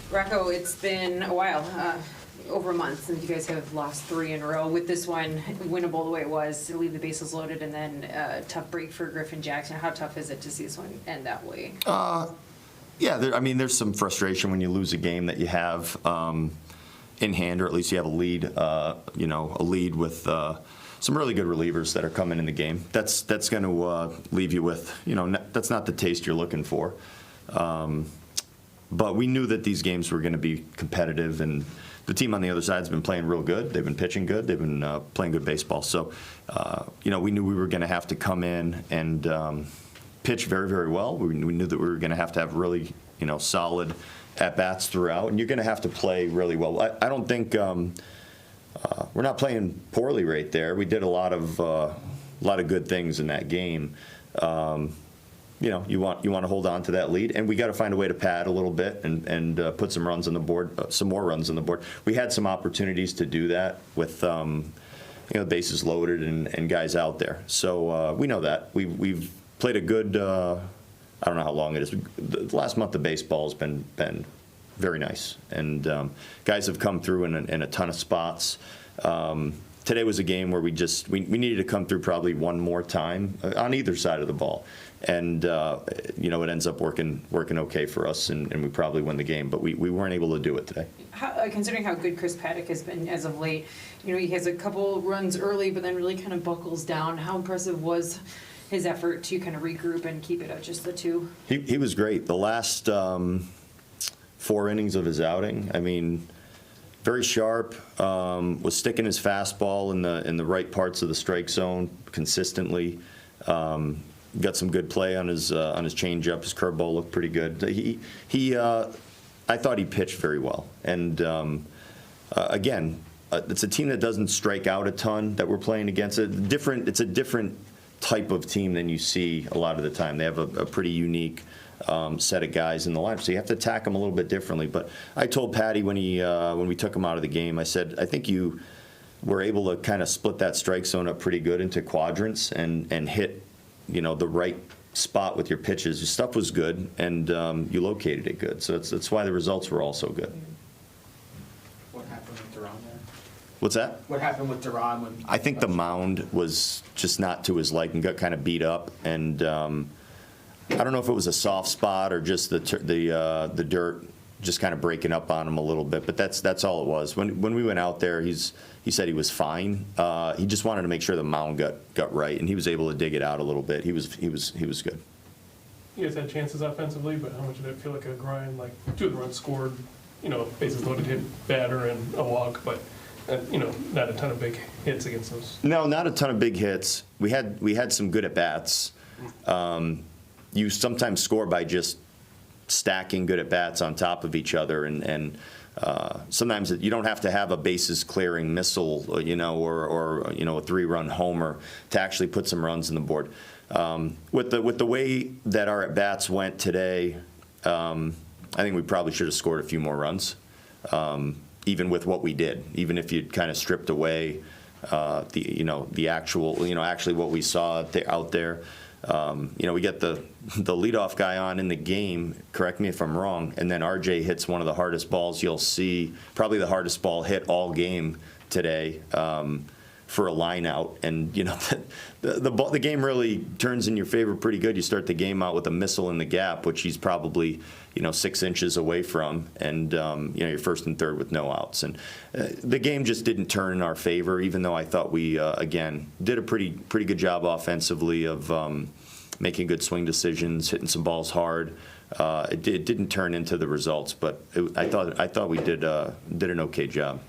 Rocco, it's been a while, over a month since you guys have lost 3 in a row. With this one, winnable the way it was, to leave the bases loaded, and then a tough break for Griffin Jackson. How tough is it to see this one end that way? Yeah, there's some frustration when you lose a game that you have in hand, or at least you have a lead. A lead with some really good relievers that are coming in the game. That's going to leave you with, that's not the taste you're looking for. But we knew that these games were going to be competitive, and the team on the other side has been playing real good. They've been pitching good. They've been playing good baseball. So, we knew we were going to have to come in and pitch very, very well. We knew that we were going to have really, solid at-bats throughout, and you're going to have to play really well. I don't think we're not playing poorly right there. We did a lot of good things in that game. You want to hold on to that lead, and we got to find a way to pad a little bit and put some runs on the board, some more runs on the board. We had some opportunities to do that with bases loaded and guys out there. So we know that we've played a good. I don't know how long it is. The last month of baseball has been very nice, and guys have come through in a ton of spots. Today was a game where we needed to come through probably one more time on either side of the ball, and it ends up working okay for us, and we probably win the game, but we weren't able to do it today. Considering how good Chris Paddock has been as of late, he has a couple runs early, but then really kind of buckles down. How impressive was his effort to kind of regroup and keep it at just the 2? He was great. The last 4 innings of his outing, very sharp, was sticking his fastball in the right parts of the strike zone consistently. Got some good play on his changeup. His curveball looked pretty good. I thought he pitched very well. And again, it's a team that doesn't strike out a ton that we're playing against. It's a different type of team than you see a lot of the time. They have a pretty unique set of guys in the lineup, so you have to attack them a little bit differently. But I told Patty when we took him out of the game, I said, I think you were able to kind of split that strike zone up pretty good into quadrants and hit the right spot with your pitches. Your stuff was good, and you located it good. So that's why the results were also good. What happened with Duran there? What's that? What happened with Duran when? I think the mound was just not to his liking. Got kind of beat up, and I don't know if it was a soft spot or just the dirt just kind of breaking up on him a little bit. But that's all it was. When we went out there, he said he was fine. He just wanted to make sure the mound got right, and he was able to dig it out a little bit. He was good. You guys had chances offensively, but how much did it feel like a grind? Like 2 of the runs scored, bases loaded, hit batter and a walk, but not a ton of big hits against those. No, not a ton of big hits. We had some good at bats. You sometimes score by just stacking good at bats on top of each other, and sometimes you don't have to have a bases clearing missile, or a 3-run homer to actually put some runs on the board. With the way that our at bats went today, I think we probably should have scored a few more runs, even with what we did. Even if you'd kind of stripped away the actual actually what we saw out there. We get the leadoff guy on in the game, correct me if I'm wrong, and then RJ hits one of the hardest balls you'll see, probably the hardest ball hit all game today, for a line out. And the game really turns in your favor pretty good. You start the game out with a missile in the gap, which he's probably 6 inches away from, and you're first and third with no outs. And the game just didn't turn in our favor, even though I thought we again did a pretty good job offensively of making good swing decisions, hitting some balls hard. It didn't turn into the results, but I thought we did an okay job.